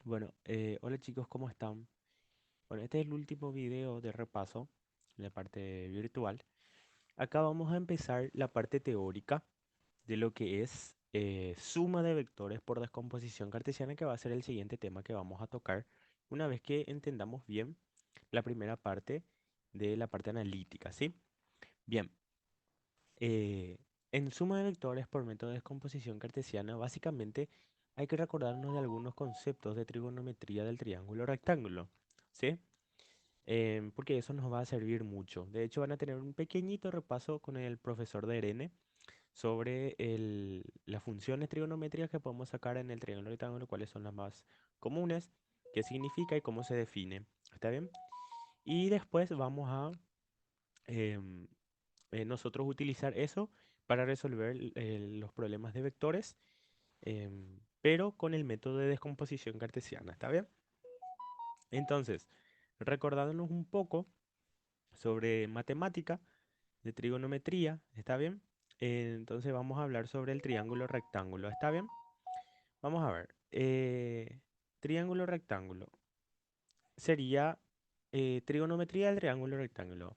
Bueno, hola chicos, ¿cómo están? Bueno, este es el último video de repaso, la parte virtual. Acá vamos a empezar la parte teórica de lo que es suma de vectores por descomposición cartesiana, que va a ser el siguiente tema que vamos a tocar una vez que entendamos bien la primera parte de la parte analítica, ¿sí? Bien, eh, en suma de vectores por método de descomposición cartesiana, básicamente hay que recordarnos de algunos conceptos de trigonometría del triángulo rectángulo, ¿sí? Porque eso nos va a servir mucho. De hecho, van a tener un pequeñito repaso con el profesor de Irene sobre las funciones trigonométricas que podemos sacar en el triángulo rectángulo, cuáles son las más comunes, qué significa y cómo se define. ¿Está bien? Y después vamos a em, nosotros utilizar eso para resolver los problemas de vectores, pero con el método de descomposición cartesiana. ¿Está bien? Entonces, recordándonos un poco sobre matemática, de trigonometría, ¿está bien? Entonces vamos a hablar sobre el triángulo rectángulo, ¿está bien? Vamos a ver. Triángulo rectángulo sería trigonometría del triángulo rectángulo.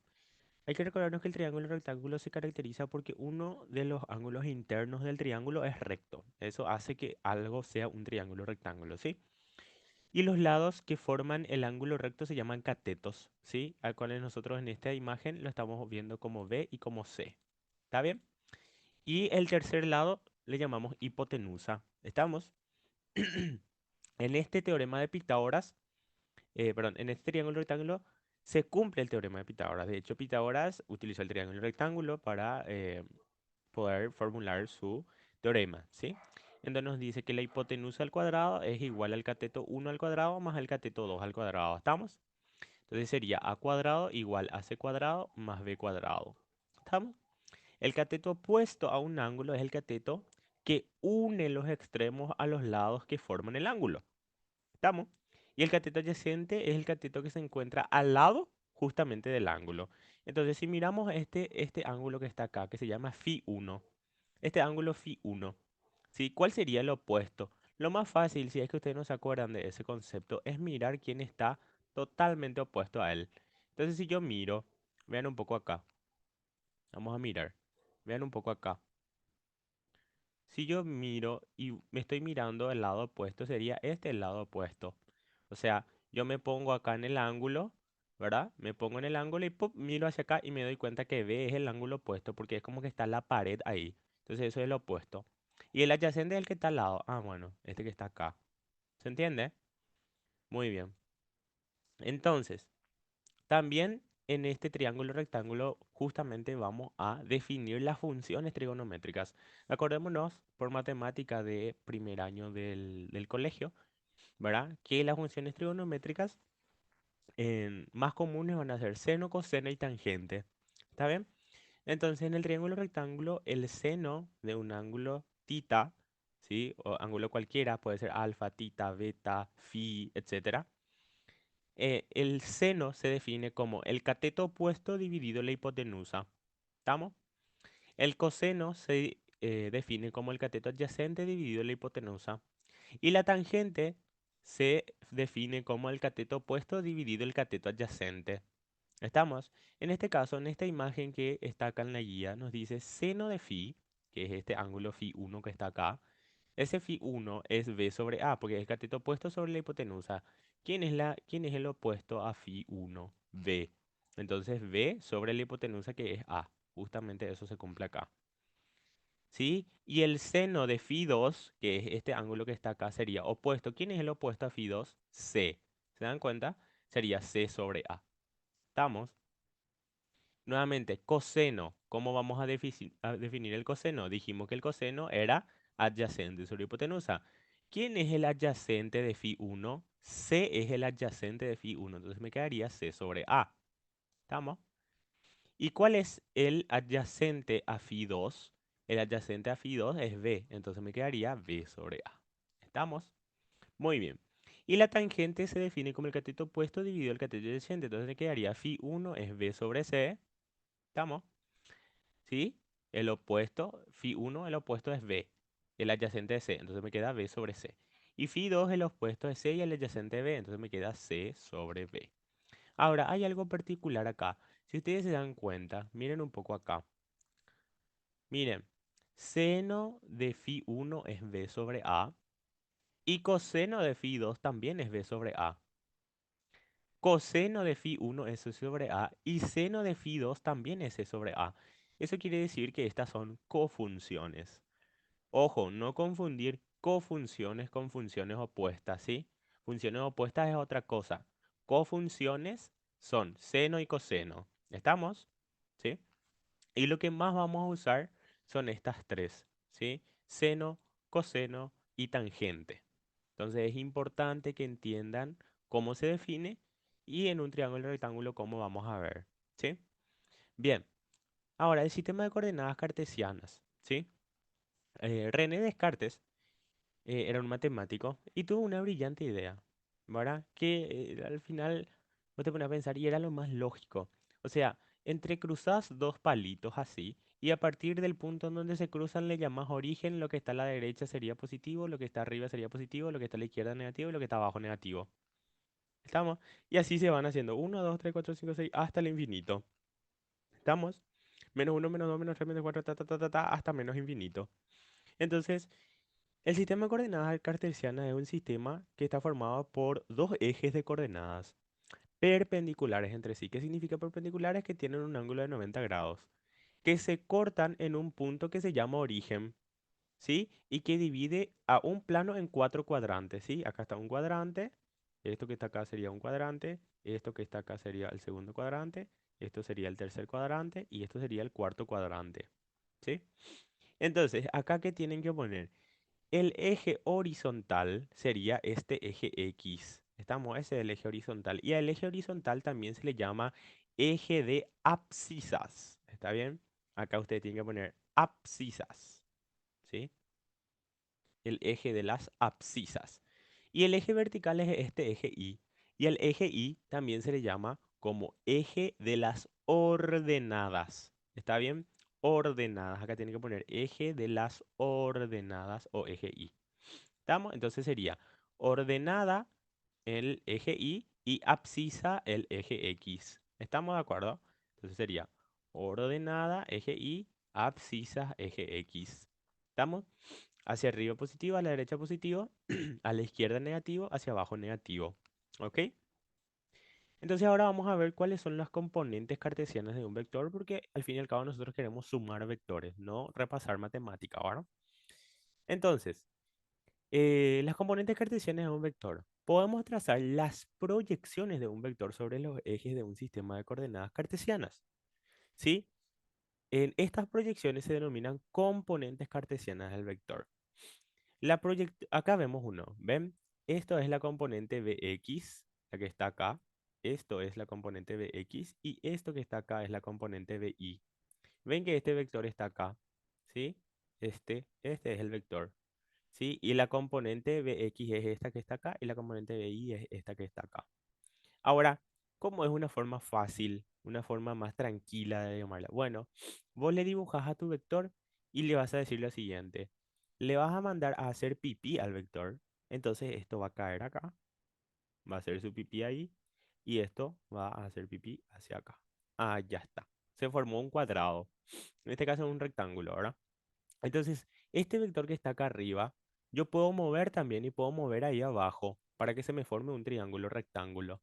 Hay que recordarnos que el triángulo rectángulo se caracteriza porque uno de los ángulos internos del triángulo es recto. Eso hace que algo sea un triángulo rectángulo, ¿sí? Y los lados que forman el ángulo recto se llaman catetos, ¿sí? Al cual nosotros en esta imagen lo estamos viendo como B y como C. ¿Está bien? Y el tercer lado le llamamos hipotenusa. ¿Estamos? En este teorema de Pitágoras, perdón, en este triángulo rectángulo se cumple el teorema de Pitágoras. De hecho, Pitágoras utilizó el triángulo rectángulo para poder formular su teorema, ¿sí? Entonces nos dice que la hipotenusa al cuadrado es igual al cateto 1 al cuadrado más el cateto 2 al cuadrado. ¿Estamos? Entonces sería a cuadrado igual a c cuadrado más b cuadrado. ¿Estamos? El cateto opuesto a un ángulo es el cateto que une los extremos a los lados que forman el ángulo. ¿Estamos? Y el cateto adyacente es el cateto que se encuentra al lado justamente del ángulo. Entonces, si miramos este ángulo que está acá, que se llama Φ1, este ángulo Φ1, ¿sí? ¿Cuál sería el opuesto? Lo más fácil, si es que ustedes no se acuerdan de ese concepto, es mirar quién está totalmente opuesto a él. Entonces, si yo miro, vean un poco acá, vamos a mirar, vean un poco acá. Si yo miro y me estoy mirando el lado opuesto, sería este el lado opuesto. O sea, yo me pongo acá en el ángulo, ¿verdad? Me pongo en el ángulo y ¡pum! Miro hacia acá y me doy cuenta que B es el ángulo opuesto porque es como que está la pared ahí. Entonces eso es el opuesto. Y el adyacente es el que está al lado. Ah, bueno, este que está acá. ¿Se entiende? Muy bien. Entonces, también en este triángulo rectángulo justamente vamos a definir las funciones trigonométricas. Acordémonos por matemática de primer año del colegio, ¿verdad? Que las funciones trigonométricas más comunes van a ser seno, coseno y tangente. ¿Está bien? Entonces en el triángulo rectángulo el seno de un ángulo tita, ¿sí? O ángulo cualquiera, puede ser alfa, tita, beta, phi, etcétera. El seno se define como el cateto opuesto dividido la hipotenusa. ¿Estamos? El coseno se define como el cateto adyacente dividido la hipotenusa. Y la tangente se define como el cateto opuesto dividido el cateto adyacente. ¿Estamos? En este caso, en esta imagen que está acá en la guía, nos dice seno de phi, que es este ángulo phi 1 que está acá. Ese Φ1 es B sobre A, porque es el cateto opuesto sobre la hipotenusa. ¿Quién es el opuesto a Φ1? B. Entonces B sobre la hipotenusa que es A. Justamente eso se cumple acá. ¿Sí? Y el seno de Φ2, que es este ángulo que está acá, sería opuesto. ¿Quién es el opuesto a Φ2? C. ¿Se dan cuenta? Sería C sobre A. ¿Estamos? Nuevamente, coseno. ¿Cómo vamos a definir el coseno? Dijimos que el coseno era adyacente sobre hipotenusa. ¿Quién es el adyacente de Φ1? C es el adyacente de Φ1. Entonces me quedaría C sobre A. ¿Estamos? ¿Y cuál es el adyacente a Φ2? El adyacente a Φ2 es B. Entonces me quedaría B sobre A. ¿Estamos? Muy bien. Y la tangente se define como el cateto opuesto dividido el cateto adyacente. Entonces me quedaría Φ1 es B sobre C. ¿Estamos? ¿Sí? El opuesto, Φ1, el opuesto es B. El adyacente es C. Entonces me queda B sobre C. Y phi 2 el opuesto de C y el adyacente B, entonces me queda C sobre B. Ahora, hay algo particular acá. Si ustedes se dan cuenta, miren un poco acá. Miren, seno de phi 1 es B sobre A y coseno de phi 2 también es B sobre A. Coseno de phi 1 es C sobre A y seno de phi 2 también es C sobre A. Eso quiere decir que estas son cofunciones. Ojo, no confundir cofunciones con funciones opuestas, ¿sí? Funciones opuestas es otra cosa. Cofunciones son seno y coseno. ¿Estamos? ¿Sí? Y lo que más vamos a usar son estas tres, ¿sí? Seno, coseno y tangente. Entonces es importante que entiendan cómo se define y en un triángulo rectángulo cómo vamos a ver, ¿sí? Bien, ahora el sistema de coordenadas cartesianas, ¿sí? René Descartes era un matemático y tuvo una brillante idea, ¿verdad? Que al final vos te pones a pensar y era lo más lógico. O sea, entrecruzás dos palitos así y a partir del punto en donde se cruzan le llamás origen, lo que está a la derecha sería positivo, lo que está arriba sería positivo, lo que está a la izquierda negativo y lo que está abajo negativo. ¿Estamos? Y así se van haciendo uno 2 3 4 5 6 hasta el infinito. ¿Estamos? Menos uno menos 2 menos 3 menos 4 hasta menos infinito. Entonces, el sistema de coordenadas cartesianas es un sistema que está formado por dos ejes de coordenadas perpendiculares entre sí. ¿Qué significa perpendiculares? Que tienen un ángulo de 90 grados, que se cortan en un punto que se llama origen, ¿sí? Y que divide a un plano en cuatro cuadrantes, ¿sí? Acá está un cuadrante, esto que está acá sería un cuadrante, esto que está acá sería el segundo cuadrante, esto sería el tercer cuadrante y esto sería el cuarto cuadrante, ¿sí? Entonces, acá ¿qué tienen que poner? El eje horizontal sería este eje X. Estamos, ese es el eje horizontal. Y al eje horizontal también se le llama eje de abscisas. ¿Está bien? Acá usted tiene que poner abscisas. ¿Sí? El eje de las abscisas. Y el eje vertical es este eje Y. Y al eje Y también se le llama como eje de las ordenadas. ¿Está bien? Ordenadas. Acá tiene que poner eje de las ordenadas o eje Y. ¿Estamos? Entonces sería ordenada el eje y abscisa el eje X. ¿Estamos de acuerdo? Entonces sería ordenada eje Y, abscisa eje X. ¿Estamos? Hacia arriba positivo, a la derecha positivo, a la izquierda negativo, hacia abajo negativo. ¿Ok? Entonces ahora vamos a ver cuáles son las componentes cartesianas de un vector, porque al fin y al cabo nosotros queremos sumar vectores, no repasar matemática, ¿verdad? Entonces, las componentes cartesianas de un vector. Podemos trazar las proyecciones de un vector sobre los ejes de un sistema de coordenadas cartesianas. ¿Sí? En estas proyecciones se denominan componentes cartesianas del vector. Acá vemos uno, ¿ven? Esto es la componente Bx, la que está acá. Esto es la componente Bx y esto que está acá es la componente Bi. Ven que este vector está acá, ¿sí? Este es el vector. ¿Sí? Y la componente Bx es esta que está acá y la componente Bi es esta que está acá. Ahora, ¿cómo es una forma fácil, una forma más tranquila de llamarla? Bueno, vos le dibujas a tu vector y le vas a decir lo siguiente. Le vas a mandar a hacer pipí al vector. Entonces esto va a caer acá, va a hacer su pipí ahí y esto va a hacer pipí hacia acá. Ah, ya está. Se formó un cuadrado. En este caso es un rectángulo, ¿verdad? Entonces, este vector que está acá arriba, yo puedo mover también y puedo mover ahí abajo para que se me forme un triángulo rectángulo.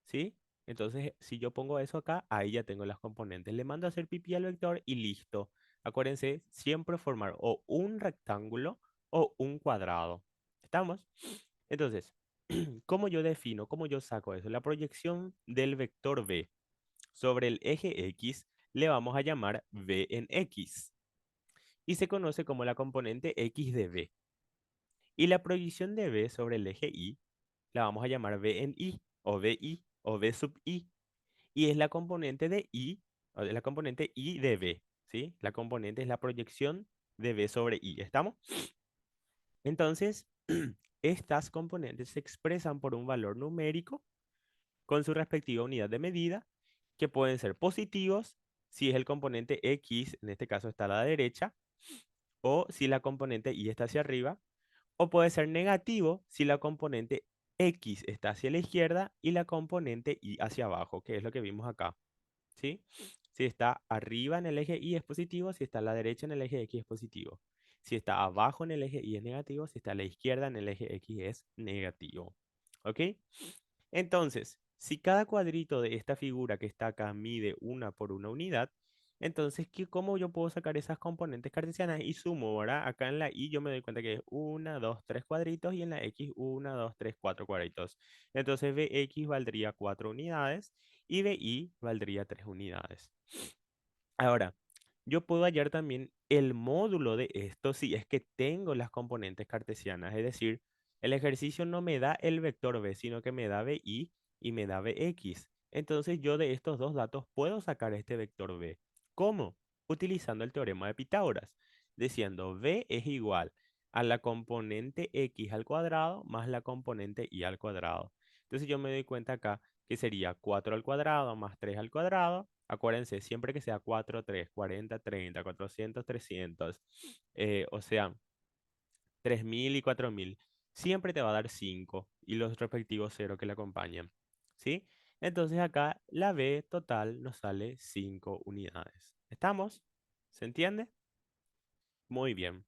¿Sí? Entonces, si yo pongo eso acá, ahí ya tengo las componentes. Le mando a hacer pipí al vector y listo. Acuérdense, siempre formar o un rectángulo o un cuadrado. ¿Estamos? Entonces, ¿cómo yo defino, cómo yo saco eso? La proyección del vector B sobre el eje X le vamos a llamar B en X y se conoce como la componente X de B. Y la proyección de B sobre el eje Y la vamos a llamar B en Y o B sub Y. Y es la componente de Y, o de la componente Y de B, ¿sí? La componente es la proyección de B sobre Y. ¿Estamos? Entonces, estas componentes se expresan por un valor numérico con su respectiva unidad de medida, que pueden ser positivos si es el componente X, en este caso está a la derecha, o si la componente Y está hacia arriba, O puede ser negativo si la componente X está hacia la izquierda y la componente Y hacia abajo, que es lo que vimos acá. ¿Sí? Si está arriba en el eje Y es positivo, si está a la derecha en el eje X es positivo. Si está abajo en el eje Y es negativo, si está a la izquierda en el eje X es negativo. ¿Ok? Entonces, si cada cuadrito de esta figura que está acá mide una por una unidad, entonces, ¿cómo yo puedo sacar esas componentes cartesianas? Y sumo, ¿verdad? Acá en la Y yo me doy cuenta que es 1, 2, 3 cuadritos y en la X 1, 2, 3, 4 cuadritos. Entonces, Bx valdría 4 unidades y Bi valdría 3 unidades. Ahora, yo puedo hallar también el módulo de esto si es que tengo las componentes cartesianas. Es decir, el ejercicio no me da el vector b, sino que me da bi y me da bx. Entonces yo de estos dos datos puedo sacar este vector b. ¿Cómo? Utilizando el teorema de Pitágoras, diciendo b es igual a la componente x al cuadrado más la componente y al cuadrado. Entonces yo me doy cuenta acá que sería 4 al cuadrado más 3 al cuadrado. Acuérdense, siempre que sea 4 3 40 30 400 300 o sea, 3000 y 4000 siempre te va a dar 5 y los respectivos 0 que le acompañan. ¿Sí? Entonces acá la B total nos sale 5 unidades. ¿Estamos? ¿Se entiende? Muy bien.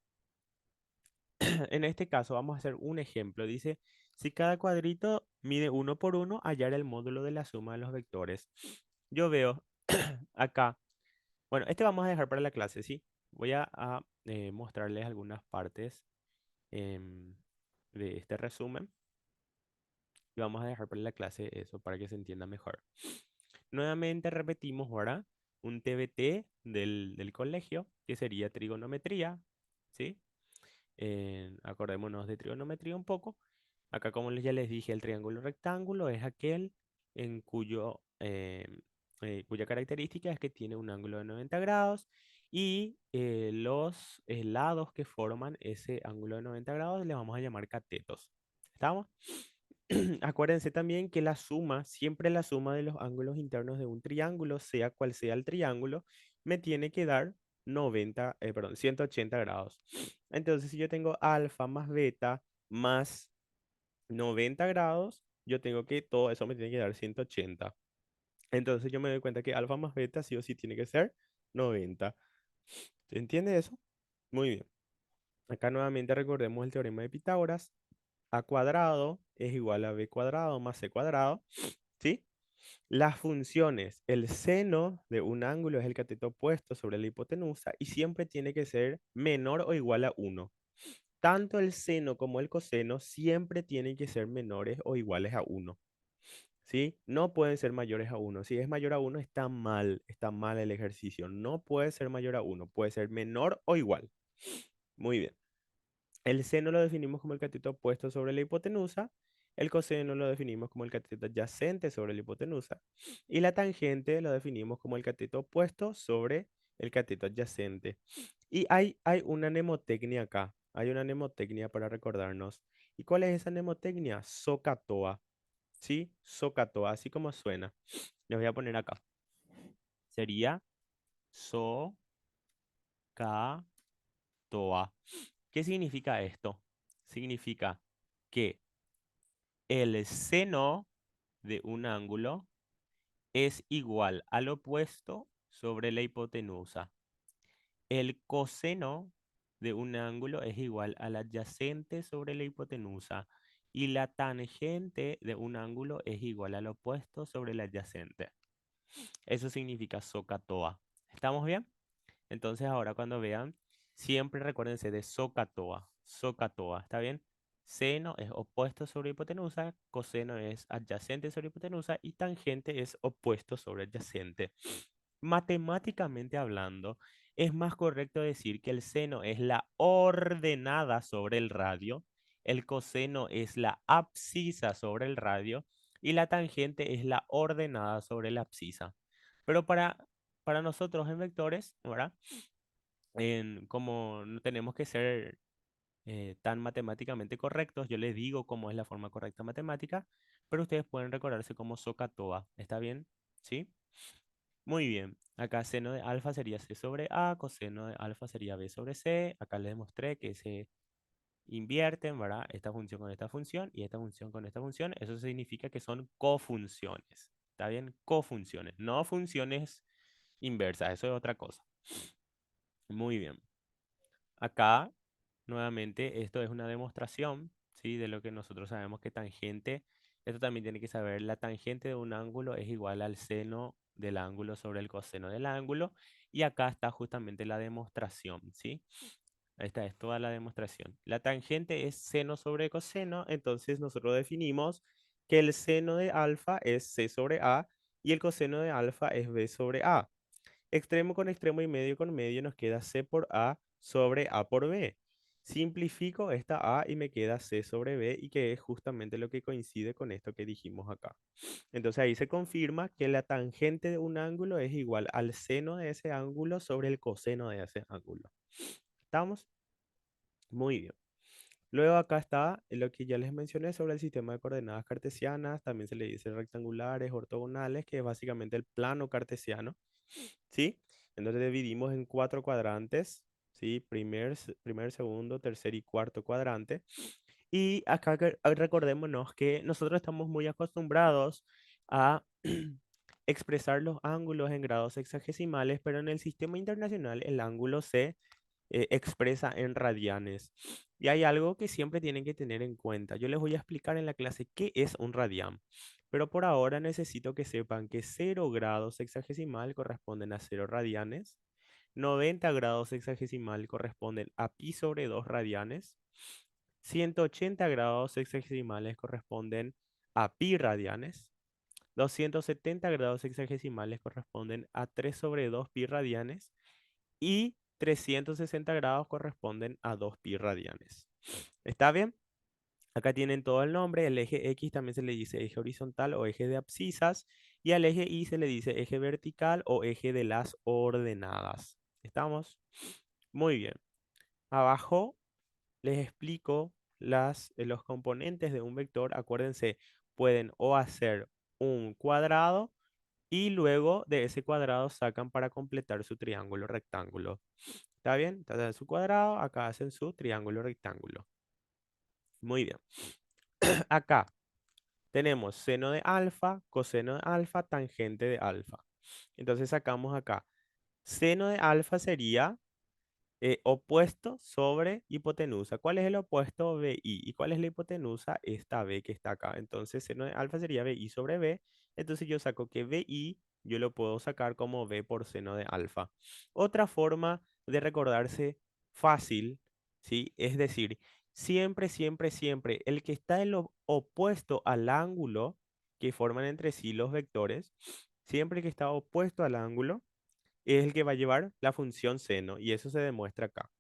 En este caso vamos a hacer un ejemplo. Dice, si cada cuadrito mide uno por uno, hallar el módulo de la suma de los vectores. Yo veo acá. Bueno, este vamos a dejar para la clase, ¿sí? Voy a mostrarles algunas partes em, de este resumen y vamos a dejar para la clase eso para que se entienda mejor. Nuevamente repetimos ahora un TBT del colegio, que sería trigonometría, ¿sí? Acordémonos de trigonometría un poco. Acá, como ya les dije, el triángulo rectángulo es aquel en cuya característica es que tiene un ángulo de 90 grados y los lados que forman ese ángulo de 90 grados les vamos a llamar catetos. ¿Estamos? Acuérdense también que la suma, siempre la suma de los ángulos internos de un triángulo, sea cual sea el triángulo, me tiene que dar 180 grados. Entonces, si yo tengo alfa más beta más 90 grados, yo tengo que todo eso me tiene que dar 180. Entonces, yo me doy cuenta que alfa más beta sí o sí tiene que ser 90. ¿Se entiende eso? Muy bien. Acá nuevamente recordemos el teorema de Pitágoras. A cuadrado es igual a b cuadrado más c cuadrado, ¿sí? Las funciones, el seno de un ángulo es el cateto opuesto sobre la hipotenusa y siempre tiene que ser menor o igual a 1. Tanto el seno como el coseno siempre tienen que ser menores o iguales a 1, ¿sí? No pueden ser mayores a 1. Si es mayor a 1 está mal el ejercicio. No puede ser mayor a 1, puede ser menor o igual. Muy bien. El seno lo definimos como el cateto opuesto sobre la hipotenusa, el coseno lo definimos como el cateto adyacente sobre la hipotenusa y la tangente lo definimos como el cateto opuesto sobre el cateto adyacente. Y hay una mnemotecnia acá, hay una mnemotecnia para recordarnos. ¿Y cuál es esa mnemotecnia? SOHCAHTOA, ¿sí? SOHCAHTOA, así como suena. Les voy a poner acá. Sería SOHCAHTOA. ¿Qué significa esto? Significa que el seno de un ángulo es igual al opuesto sobre la hipotenusa. El coseno de un ángulo es igual al adyacente sobre la hipotenusa. Y la tangente de un ángulo es igual al opuesto sobre el adyacente. Eso significa SOHCAHTOA. ¿Estamos bien? Entonces ahora cuando vean, siempre recuérdense de SOHCAHTOA. SOHCAHTOA, ¿está bien? Seno es opuesto sobre hipotenusa, coseno es adyacente sobre hipotenusa y tangente es opuesto sobre adyacente. Matemáticamente hablando, es más correcto decir que el seno es la ordenada sobre el radio, el coseno es la abscisa sobre el radio y la tangente es la ordenada sobre la abscisa. Pero para nosotros en vectores, ¿verdad? Como no tenemos que ser tan matemáticamente correctos, yo les digo cómo es la forma correcta matemática, pero ustedes pueden recordarse como SOHCAHTOA. ¿Está bien? ¿Sí? Muy bien. Acá seno de alfa sería C sobre A, coseno de alfa sería B sobre C. Acá les demostré que ese invierten, ¿verdad? Esta función con esta función y esta función con esta función. Eso significa que son cofunciones. ¿Está bien? Cofunciones, no funciones inversas. Eso es otra cosa. Muy bien. Acá, nuevamente, esto es una demostración, ¿sí? De lo que nosotros sabemos que tangente, esto también tiene que saber, la tangente de un ángulo es igual al seno del ángulo sobre el coseno del ángulo. Y acá está justamente la demostración, ¿sí? Esta es toda la demostración. La tangente es seno sobre coseno, entonces nosotros definimos que el seno de alfa es c sobre a y el coseno de alfa es b sobre a. Extremo con extremo y medio con medio nos queda c por a sobre a por b. Simplifico esta a y me queda c sobre b y que es justamente lo que coincide con esto que dijimos acá. Entonces ahí se confirma que la tangente de un ángulo es igual al seno de ese ángulo sobre el coseno de ese ángulo. ¿Estamos? Muy bien. Luego acá está lo que ya les mencioné sobre el sistema de coordenadas cartesianas, también se le dice rectangulares, ortogonales, que es básicamente el plano cartesiano, ¿sí? Entonces dividimos en cuatro cuadrantes, ¿sí? Primer, segundo, tercer y cuarto cuadrante. Y acá recordémonos que nosotros estamos muy acostumbrados a expresar los ángulos en grados sexagesimales, pero en el sistema internacional el ángulo se expresa en radianes. Y hay algo que siempre tienen que tener en cuenta. Yo les voy a explicar en la clase qué es un radián, pero por ahora necesito que sepan que 0 grados sexagesimal corresponden a 0 radianes, 90 grados sexagesimal corresponden a pi sobre 2 radianes, 180 grados sexagesimales corresponden a pi radianes, 270 grados sexagesimales corresponden a 3 sobre 2 pi radianes y 360 grados corresponden a 2 pi radianes. ¿Está bien? Acá tienen todo el nombre. El eje X también se le dice eje horizontal o eje de abscisas. Y al eje Y se le dice eje vertical o eje de las ordenadas. ¿Estamos? Muy bien. Abajo les explico los componentes de un vector. Acuérdense, pueden o hacer un cuadrado y luego de ese cuadrado sacan para completar su triángulo rectángulo. ¿Está bien? Entonces, en su cuadrado, acá hacen su triángulo rectángulo. Muy bien. Acá tenemos seno de alfa, coseno de alfa, tangente de alfa. Entonces sacamos acá. Seno de alfa sería opuesto sobre hipotenusa. ¿Cuál es el opuesto? BI. ¿Y cuál es la hipotenusa? Esta B que está acá. Entonces, seno de alfa sería BI sobre B. Entonces yo saco que BI, yo lo puedo sacar como B por seno de alfa. Otra forma de recordarse fácil, ¿sí? Es decir, siempre, siempre, siempre, el que está en lo opuesto al ángulo que forman entre sí los vectores, siempre que está opuesto al ángulo, es el que va a llevar la función seno y eso se demuestra acá.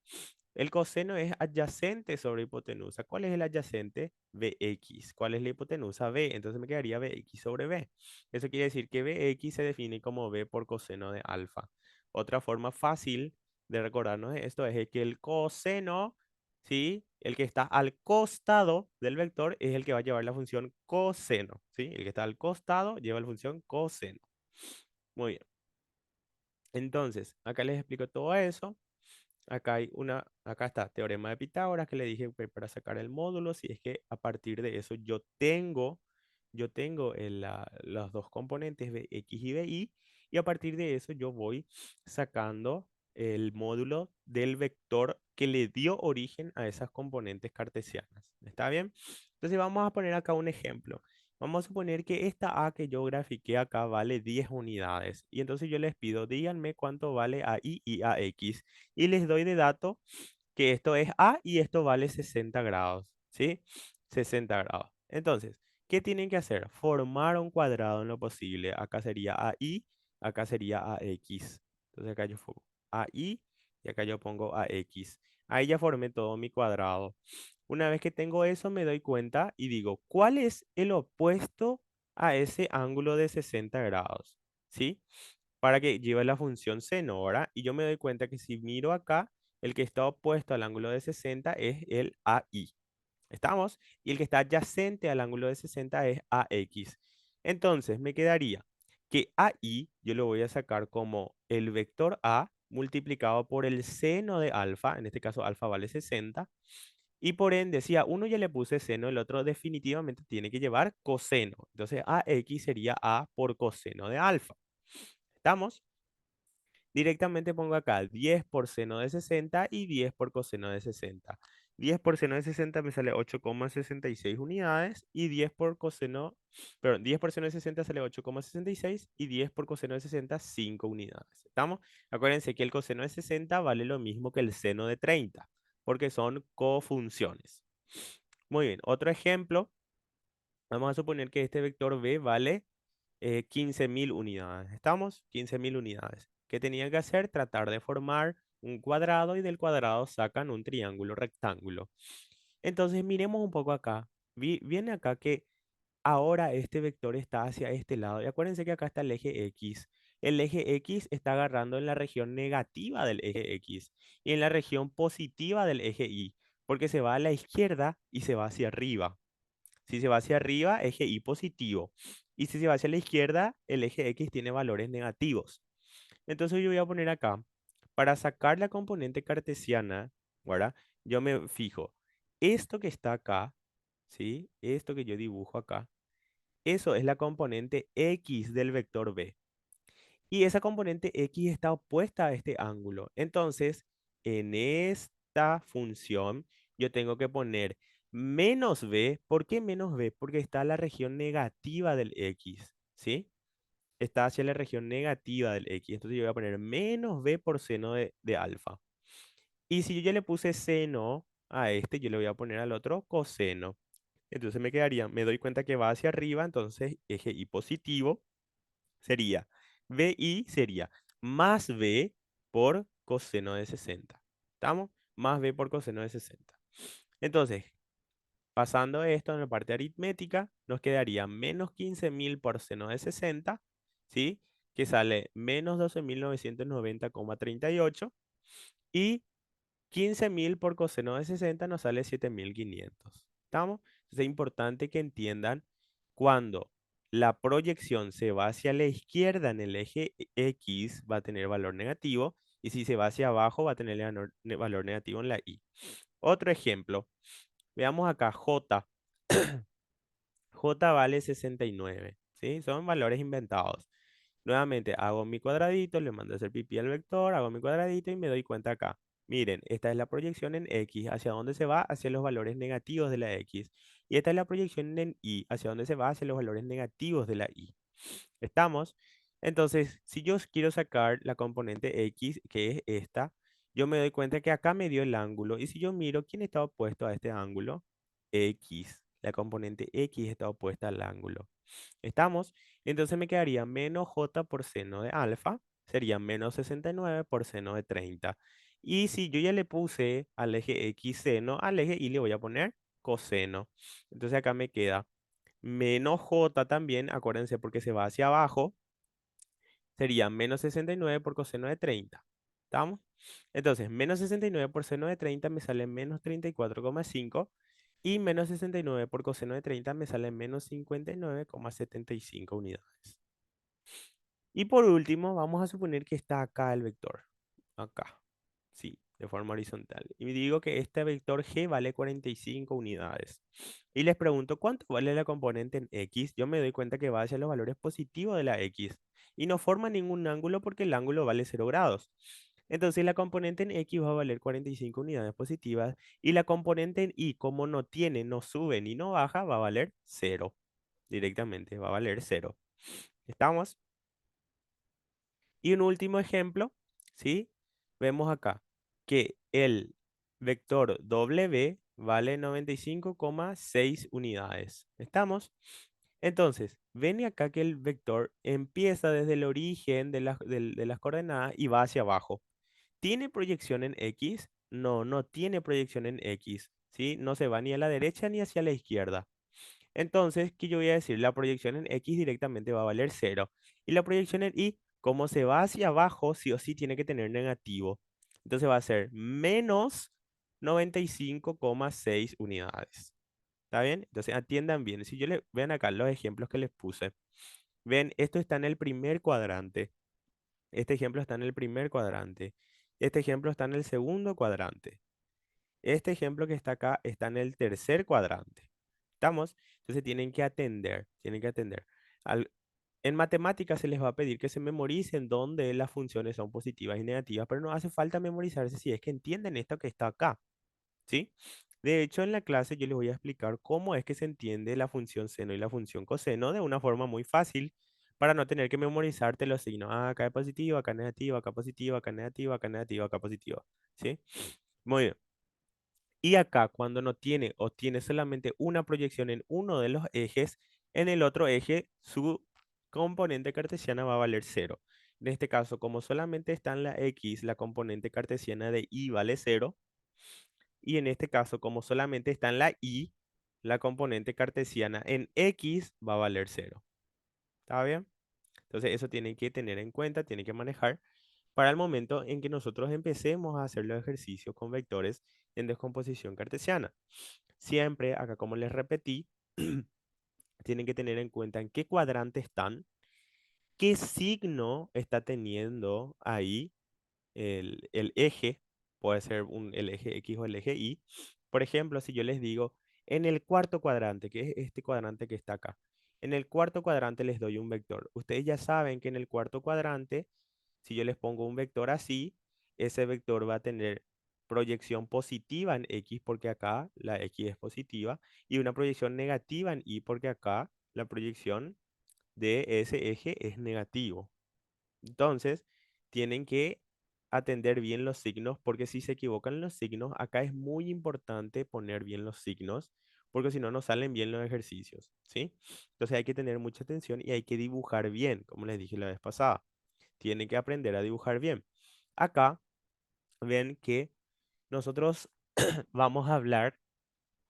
El coseno es adyacente sobre hipotenusa. ¿Cuál es el adyacente? Bx. ¿Cuál es la hipotenusa? B. Entonces me quedaría Bx sobre B. Eso quiere decir que Bx se define como B por coseno de alfa. Otra forma fácil de recordarnos de esto es que el coseno, ¿sí? El que está al costado del vector es el que va a llevar la función coseno, ¿sí? El que está al costado lleva la función coseno. Muy bien. Entonces, acá les explico todo eso. Acá está, teorema de Pitágoras, que le dije para sacar el módulo, si es que a partir de eso yo tengo los dos componentes Bx y Bi, y a partir de eso yo voy sacando el módulo del vector que le dio origen a esas componentes cartesianas. ¿Está bien? Entonces vamos a poner acá un ejemplo. Vamos a suponer que esta A que yo grafiqué acá vale 10 unidades. Y entonces yo les pido, díganme cuánto vale a Y y a X. Y les doy de dato que esto es A y esto vale 60 grados. ¿Sí? 60 grados. Entonces, ¿qué tienen que hacer? Formar un cuadrado en lo posible. Acá sería AI, acá sería AX. Entonces acá yo pongo AI y acá yo pongo AX. Ahí ya formé todo mi cuadrado. Una vez que tengo eso, me doy cuenta y digo, ¿cuál es el opuesto a ese ángulo de 60 grados? ¿Sí? Para que lleve la función seno, ¿verdad? Y yo me doy cuenta que si miro acá, el que está opuesto al ángulo de 60 es el AI. ¿Estamos? Y el que está adyacente al ángulo de 60 es AX. Entonces, me quedaría que AI yo lo voy a sacar como el vector A multiplicado por el seno de alfa, en este caso alfa vale 60, Y por ende, si a uno ya le puse seno, el otro definitivamente tiene que llevar coseno. Entonces, AX sería A por coseno de alfa. ¿Estamos? Directamente pongo acá 10 por seno de 60 y 10 por coseno de 60. 10 por seno de 60 me sale 8,66 unidades y 10 por coseno, perdón, 10 por seno de 60 sale 8,66 y 10 por coseno de 60, 5 unidades. ¿Estamos? Acuérdense que el coseno de 60 vale lo mismo que el seno de 30, porque son cofunciones. Muy bien, otro ejemplo. Vamos a suponer que este vector B vale 15.000 unidades. ¿Estamos? 15.000 unidades. ¿Qué tenían que hacer? Tratar de formar un cuadrado y del cuadrado sacan un triángulo rectángulo. Entonces miremos un poco acá. Viene acá que ahora este vector está hacia este lado. Y acuérdense que acá está el eje X. El eje X está agarrando en la región negativa del eje X y en la región positiva del eje Y, porque se va a la izquierda y se va hacia arriba. Si se va hacia arriba, eje Y positivo. Y si se va hacia la izquierda, el eje X tiene valores negativos. Entonces yo voy a poner acá, para sacar la componente cartesiana, ¿verdad? Yo me fijo, esto que está acá, ¿sí? Esto que yo dibujo acá, eso es la componente X del vector B. Y esa componente X está opuesta a este ángulo. Entonces, en esta función, yo tengo que poner menos b. ¿Por qué menos b? Porque está la región negativa del X, ¿sí? Está hacia la región negativa del X. Entonces yo voy a poner menos b por seno de alfa. Y si yo ya le puse seno a este, yo le voy a poner al otro coseno. Entonces me quedaría, me doy cuenta que va hacia arriba, entonces eje Y positivo sería, BI sería más B por coseno de 60. ¿Estamos? Más B por coseno de 60. Entonces, pasando esto en la parte aritmética, nos quedaría menos 15.000 por seno de 60, ¿sí? Que sale menos 12.990,38. Y 15.000 por coseno de 60 nos sale 7.500. ¿Estamos? Entonces es importante que entiendan cuando la proyección se va hacia la izquierda en el eje X va a tener valor negativo y si se va hacia abajo va a tener valor negativo en la Y. Otro ejemplo, veamos acá J. J vale 69, ¿sí? Son valores inventados. Nuevamente hago mi cuadradito, le mando a hacer pipí al vector, hago mi cuadradito y me doy cuenta acá. Miren, esta es la proyección en X. ¿Hacia dónde se va? Hacia los valores negativos de la X. Y esta es la proyección en Y. ¿Hacia dónde se va? Hacia los valores negativos de la Y. ¿Estamos? Entonces, si yo quiero sacar la componente X, que es esta, yo me doy cuenta que acá me dio el ángulo. Y si yo miro, ¿quién está opuesto a este ángulo? X. La componente X está opuesta al ángulo. ¿Estamos? Entonces me quedaría menos j por seno de alfa, sería menos 69 por seno de 30. Y si yo ya le puse al eje X seno, al eje Y le voy a poner coseno. Entonces acá me queda menos j también, acuérdense porque se va hacia abajo, sería menos 69 por coseno de 30. ¿Estamos? Entonces, menos 69 por seno de 30 me sale menos 34,5 y menos 69 por coseno de 30 me sale menos 59,75 unidades. Y por último, vamos a suponer que está acá el vector. Acá. Sí, de forma horizontal. Y digo que este vector G vale 45 unidades. Y les pregunto, ¿cuánto vale la componente en X? Yo me doy cuenta que va hacia los valores positivos de la X. Y no forma ningún ángulo porque el ángulo vale 0 grados. Entonces la componente en X va a valer 45 unidades positivas. Y la componente en Y, como no tiene, no sube ni no baja, va a valer 0. Directamente, va a valer 0. ¿Estamos? Y un último ejemplo, ¿sí? Vemos acá que el vector W vale 95,6 unidades. ¿Estamos? Entonces, ven acá que el vector empieza desde el origen de las coordenadas y va hacia abajo. ¿Tiene proyección en X? No, no tiene proyección en X, ¿sí? No se va ni a la derecha ni hacia la izquierda. Entonces, ¿qué yo voy a decir? La proyección en X directamente va a valer 0. Y la proyección en Y, como se va hacia abajo, sí o sí tiene que tener negativo. Entonces va a ser menos 95,6 unidades. ¿Está bien? Entonces atiendan bien. Si yo le vean acá los ejemplos que les puse. Ven, esto está en el primer cuadrante. Este ejemplo está en el primer cuadrante. Este ejemplo está en el segundo cuadrante. Este ejemplo que está acá está en el tercer cuadrante. ¿Estamos? Entonces tienen que atender, tienen que atender. Al- en matemáticas se les va a pedir que se memoricen dónde las funciones son positivas y negativas, pero no hace falta memorizarse si es que entienden esto que está acá, ¿sí? De hecho, en la clase yo les voy a explicar cómo es que se entiende la función seno y la función coseno de una forma muy fácil para no tener que memorizarte los signos. Ah, acá es positivo, acá negativo, acá positivo, acá negativo, acá negativo, acá positivo, ¿sí? Muy bien. Y acá, cuando no tiene o tiene solamente una proyección en uno de los ejes, en el otro eje su componente cartesiana va a valer cero. En este caso, como solamente está en la X, la componente cartesiana de Y vale cero. Y en este caso, como solamente está en la Y, la componente cartesiana en X va a valer cero. ¿Está bien? Entonces, eso tienen que tener en cuenta, tienen que manejar para el momento en que nosotros empecemos a hacer los ejercicios con vectores en descomposición cartesiana. Siempre, acá como les repetí, tienen que tener en cuenta en qué cuadrante están, qué signo está teniendo ahí el eje, puede ser el eje X o el eje Y. Por ejemplo, si yo les digo, en el cuarto cuadrante, que es este cuadrante que está acá, en el cuarto cuadrante les doy un vector. Ustedes ya saben que en el cuarto cuadrante, si yo les pongo un vector así, ese vector va a tener proyección positiva en X porque acá la X es positiva y una proyección negativa en Y porque acá la proyección de ese eje es negativo. Entonces, tienen que atender bien los signos porque si se equivocan los signos, acá es muy importante poner bien los signos porque si no, no salen bien los ejercicios, ¿sí? Entonces hay que tener mucha atención y hay que dibujar bien, como les dije la vez pasada. Tienen que aprender a dibujar bien. Acá ven que nosotros vamos a hablar,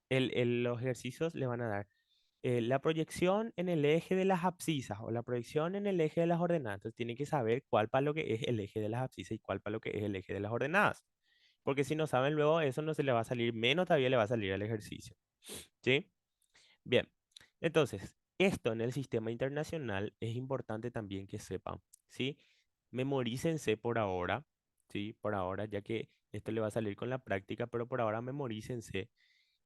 los ejercicios le van a dar la proyección en el eje de las abscisas o la proyección en el eje de las ordenadas. Entonces tienen que saber cuál para lo que es el eje de las abscisas y cuál para lo que es el eje de las ordenadas. Porque si no saben luego, eso no se le va a salir, menos todavía le va a salir al ejercicio. ¿Sí? Bien. Entonces, esto en el sistema internacional es importante también que sepan. ¿Sí? Memorícense por ahora. ¿Sí? Por ahora, ya que esto le va a salir con la práctica, pero por ahora memorícense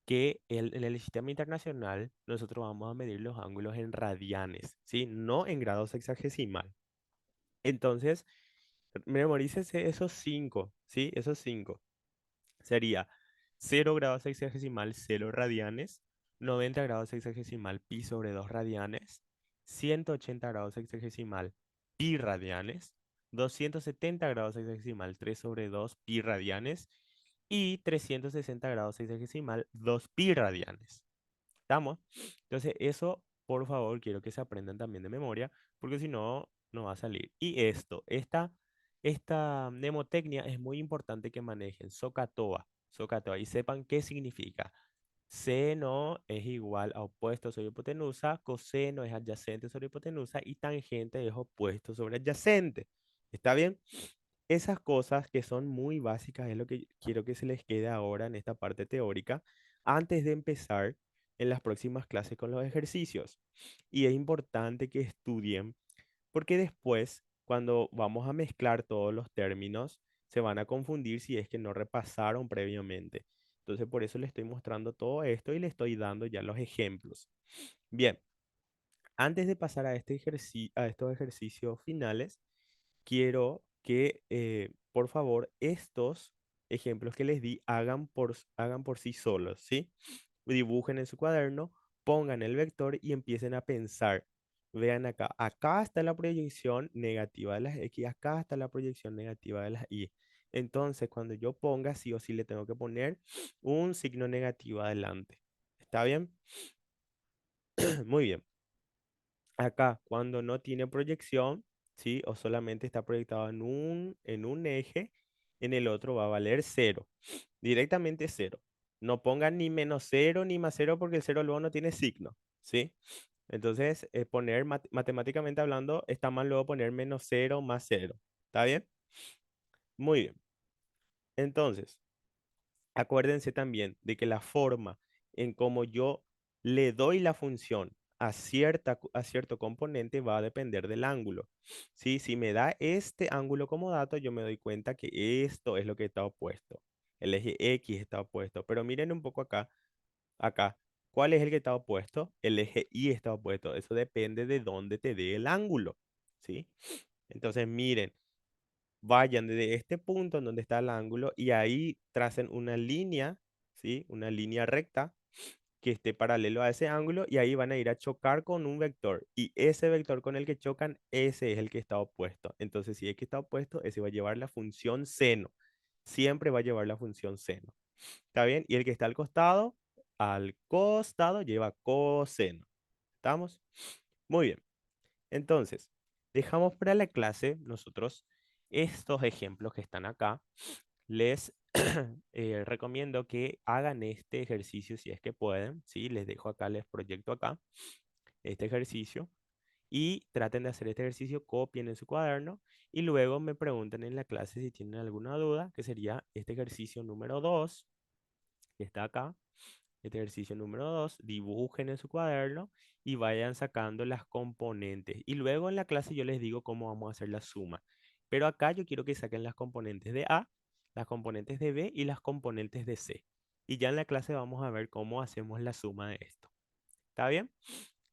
que en el sistema internacional nosotros vamos a medir los ángulos en radianes, ¿sí? No en grados sexagesimal. Entonces, memorícese esos cinco, ¿sí? Esos cinco. Sería 0 grados sexagesimal, 0 radianes, 90 grados sexagesimal, pi sobre 2 radianes, 180 grados sexagesimal, pi radianes, 270 grados sexagesimal, 3 sobre 2 pi radianes y 360 grados sexagesimal, 2 pi radianes. ¿Estamos? Entonces, eso, por favor, quiero que se aprendan también de memoria, porque si no, no va a salir. Y esta mnemotecnia es muy importante que manejen. SOHCAHTOA, SOHCAHTOA, y sepan qué significa. Seno es igual a opuesto sobre hipotenusa, coseno es adyacente sobre hipotenusa y tangente es opuesto sobre adyacente. ¿Está bien? Esas cosas que son muy básicas es lo que quiero que se les quede ahora en esta parte teórica antes de empezar en las próximas clases con los ejercicios. Y es importante que estudien porque después, cuando vamos a mezclar todos los términos, se van a confundir si es que no repasaron previamente. Entonces, por eso les estoy mostrando todo esto y les estoy dando ya los ejemplos. Bien, antes de pasar a a estos ejercicios finales, quiero que, por favor, estos ejemplos que les di hagan por sí solos, ¿sí? Dibujen en su cuaderno, pongan el vector y empiecen a pensar. Vean acá, acá está la proyección negativa de las X, acá está la proyección negativa de las Y. Entonces, cuando yo ponga, sí o sí le tengo que poner un signo negativo adelante. ¿Está bien? Muy bien. Acá, cuando no tiene proyección, ¿sí? O solamente está proyectado en un eje, en el otro va a valer cero. Directamente cero. No pongan ni menos cero ni más cero porque el cero luego no tiene signo, ¿sí? Entonces, poner matemáticamente hablando, está mal luego poner menos cero más cero. ¿Está bien? Muy bien. Entonces, acuérdense también de que la forma en cómo yo le doy la función a a cierto componente va a depender del ángulo. ¿Sí? Si me da este ángulo como dato, yo me doy cuenta que esto es lo que está opuesto. El eje X está opuesto. Pero miren un poco acá, acá. ¿Cuál es el que está opuesto? El eje Y está opuesto. Eso depende de dónde te dé el ángulo, ¿sí? Entonces, miren, vayan desde este punto en donde está el ángulo y ahí tracen una línea, ¿sí? Una línea recta que esté paralelo a ese ángulo y ahí van a ir a chocar con un vector. Y ese vector con el que chocan, ese es el que está opuesto. Entonces, si es que está opuesto, ese va a llevar la función seno. Siempre va a llevar la función seno. ¿Está bien? Y el que está al costado lleva coseno. ¿Estamos? Muy bien. Entonces, dejamos para la clase nosotros estos ejemplos que están acá. Les recomiendo que hagan este ejercicio si es que pueden, ¿sí? Les dejo acá, les proyecto acá este ejercicio y traten de hacer este ejercicio, copien en su cuaderno y luego me pregunten en la clase si tienen alguna duda, que sería este ejercicio número 2 que está acá. Este ejercicio número 2 dibujen en su cuaderno y vayan sacando las componentes. Y luego en la clase yo les digo cómo vamos a hacer la suma. Pero acá yo quiero que saquen las componentes de A, las componentes de B y las componentes de C. Y ya en la clase vamos a ver cómo hacemos la suma de esto. ¿Está bien?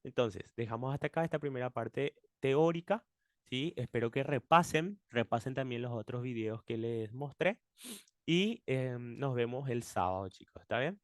Entonces, dejamos hasta acá esta primera parte teórica. ¿Sí? Espero que repasen también los otros videos que les mostré. Y nos vemos el sábado, chicos. ¿Está bien?